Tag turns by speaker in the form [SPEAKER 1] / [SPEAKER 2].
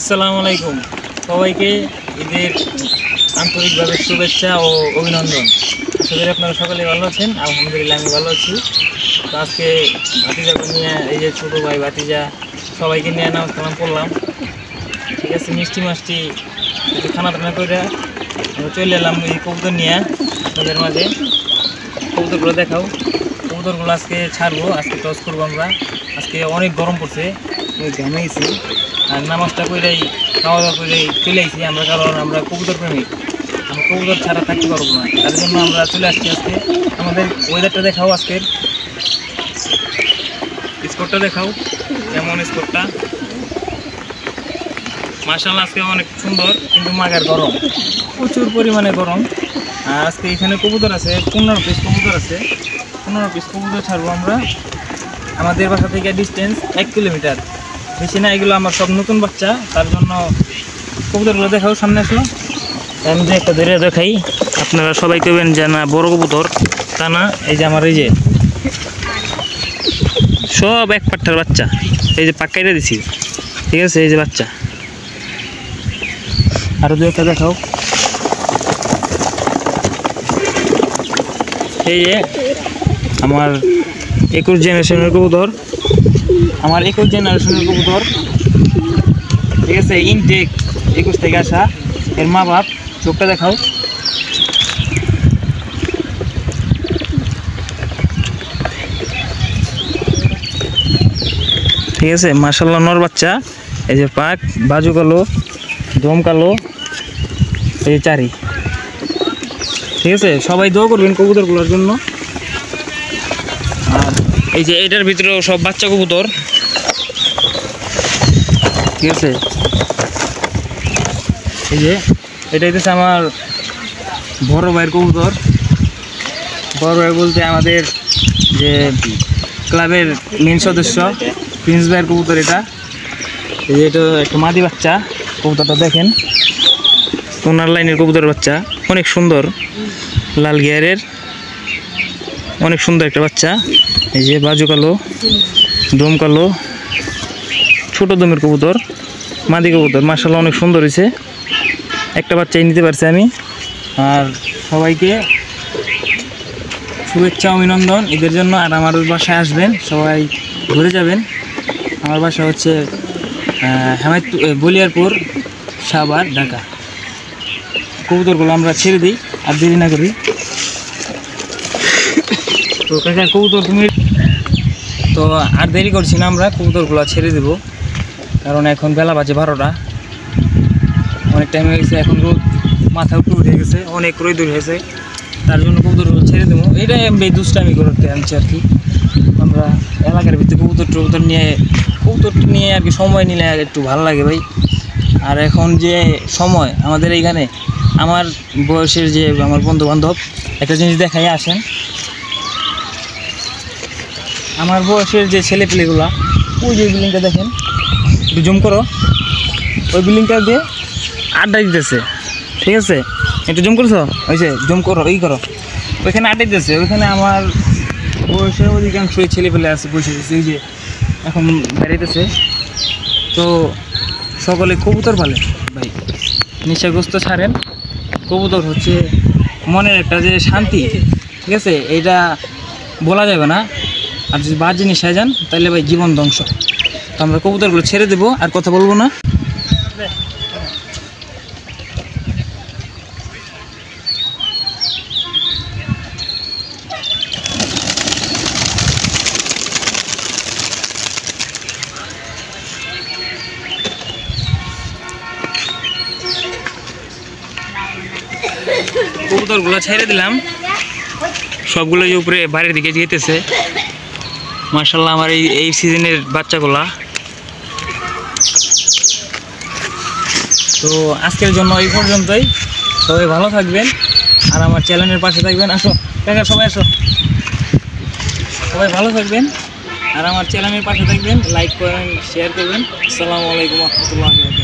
[SPEAKER 1] আসসালামু আলাইকুম সবাইকে ঈদের আন্তরিকভাবে শুভেচ্ছা ও অভিনন্দন। আশা করি আপনারা সকলে ভালো আছেন। আলহামদুলিল্লাহ আমি ভালো আছি। তো আজকে ভাতিজাকে নিয়ে এই যে ছোটো ভাই ভাতিজা সবাইকে নিয়ে নামাজ কালাম করলাম। ঠিক আছে, মিষ্টি মাষ্টি একটু খানা টানা করে আমরা চলে এলাম এই কবুতর নিয়ে আপনাদের মাঝে। কবুতরগুলো দেখাও, কবুতরগুলো আজকে ছাড়বো, আজকে টস করবো আমরা। আজকে অনেক গরম পড়ছে, ঘামে গেছি আর নামাজটা করেই খাওয়া দাওয়া করেই চলে আসছি আমরা, কারণ আমরা কবুতর প্রেমিক, আমরা কবুতর ছাড়া থাকতে পারবো না। তার জন্য আমরা চলে আসছি। আজকে আমাদের ওয়েদারটা দেখাও, আজকের স্কোরটা দেখাও কেমন স্কোরটা। মাশাআল্লাহ আজকে অনেক সুন্দর, কিন্তু মাগার গরম, প্রচুর পরিমাণে গরম। আর আজকে এখানে কবুতর আছে 15 পিস কবুতর আছে, 15 পিস কবুতর ছাড়বো আমরা। আমাদের বাসা থেকে ডিস্টেন্স 1 কিলোমিটার, বেশি না। এগুলো আমার সব নতুন বাচ্চা, তার জন্য কবুতরগুলো দেখাও, সামনে আসো। আমি যে একটা ধরে দেখাই, আপনারা সবাই কবেন যে না বড় কবুতর, তা না। এই যে আমার এই যে সব এক পাট্টার বাচ্চা, এই যে পাক্কাইটা দিছি, ঠিক আছে। এই যে বাচ্চা, আরো দু একটা দেখাও। এই যে আমার 21 জেনারেশনের কবুতর, আমার 21 জেনারেশনের কবুতর, ঠিক আছে। ইনটেক 21 থেকে আসা, এর মা বাপ। চোখটা দেখাও। ঠিক আছে, মাশাআল্লাহ নর বাচ্চা। এই যে পাক, বাজু কালো, দম কালো, এই যে চারি। ঠিক আছে, সবাই দোয়া করবেন কবুতরগুলোর জন্য। আর এই যে এটার ভিতরেও সব বাচ্চা কবুতর, ঠিক আছে। এই যে এটা হচ্ছে আমার বড় ভাইয়ের কবুতর। বড় ভাই বলতে আমাদের যে ক্লাবের মেন সদস্য প্রিন্স ভাইয়ের কবুতর এটা। এই যে এটা একটা মাদি বাচ্চা, কবুতরটা দেখেন, ওনার লাইনের কবুতরের বাচ্চা, অনেক সুন্দর, লাল গিয়ারের, অনেক সুন্দর একটা বাচ্চা। এই যে বাজু কালো, দম কালো, ছোট দমের কবুতর, মাদি কবুতর, মাশাআল্লাহ অনেক সুন্দর হয়েছে। একটা বাচ্চাই নিতে পারছি আমি। আর সবাইকে শুভেচ্ছা অভিনন্দন ঈদের জন্য। আর আমার বাসায় আসবেন, সবাই ঘুরে যাবেন। আমার বাসা হচ্ছে বলিয়ারপুর, সাভার, ঢাকা। কবুতরগুলো আমরা ছেড়ে দিই, আর দেরি না করি। তো কাকা কবুতর তুমি তো আর দেরি করছি না, আমরা কবুতরগুলো ছেড়ে দেবো, কারণ এখন বেলা বাজে 12টা, অনেক টাইম হয়ে গেছে। এখন রোদ মাথা উপরে উঠে গেছে, অনেক রোদ হয়েছে, তার জন্য কবুতরগুলো ছেড়ে দেবো। এটা এমনি দুষ্টামি করতে আনছি আর কি। আমরা এলাকার ভিতরে কবুতর নিয়ে আর কি সময় নিলে একটু ভালো লাগে ভাই। আর এখন যে সময় আমাদের এইখানে, আমার বয়সের যে আমার বন্ধু বান্ধব একটা জিনিস দেখাই আসেন, আমার বয়সের যে ছেলেপেলেগুলা, ওই যে বিল্ডিংটা দেখেন, একটু জুম করো, ওই বিল্ডিংটা দিয়ে আড্ডা দিতেছে, ঠিক আছে। একটু জুম করছো, ওই যে জুম করো, এই করো, ওইখানে আড্ডা দিতেছে। ওইখানে আমার বয়সের অধিকাংশই ছেলেপেলে আছে, বসে গেছে, এই যে এখন বেড়াইতেছে। তো সকলে কবুতর পালে ভাই, নেশাগ্রস্ত ছাড়েন। কবুতর হচ্ছে মনের একটা যে শান্তি, ঠিক আছে, এইটা বলা যাবে না। আর যদি বাজে নেশায় যান তাহলে ভাই জীবন ধ্বংস। তো আমরা কবুতরগুলো ছেড়ে দেবো, আর কথা বলবো না। কবুতরগুলো ছেড়ে দিলাম, সবগুলো উপরে বাইরের দিকে যেতেছে। মাশাআল্লাহ আমার এই সিজনের বাচ্চাগুলা। তো আজকের জন্য এই পর্যন্তই। সবাই ভালো থাকবেন আর আমার চ্যানেলের পাশে থাকবেন। আসো কাকা, সবাই আসো, সবাই ভালো থাকবেন আর আমার চ্যানেলের পাশে থাকবেন। লাইক করেন, শেয়ার করবেন। আসসালামু আলাইকুম ওয়া রাহমাতুল্লাহি ওয়া বারাকাতুহু।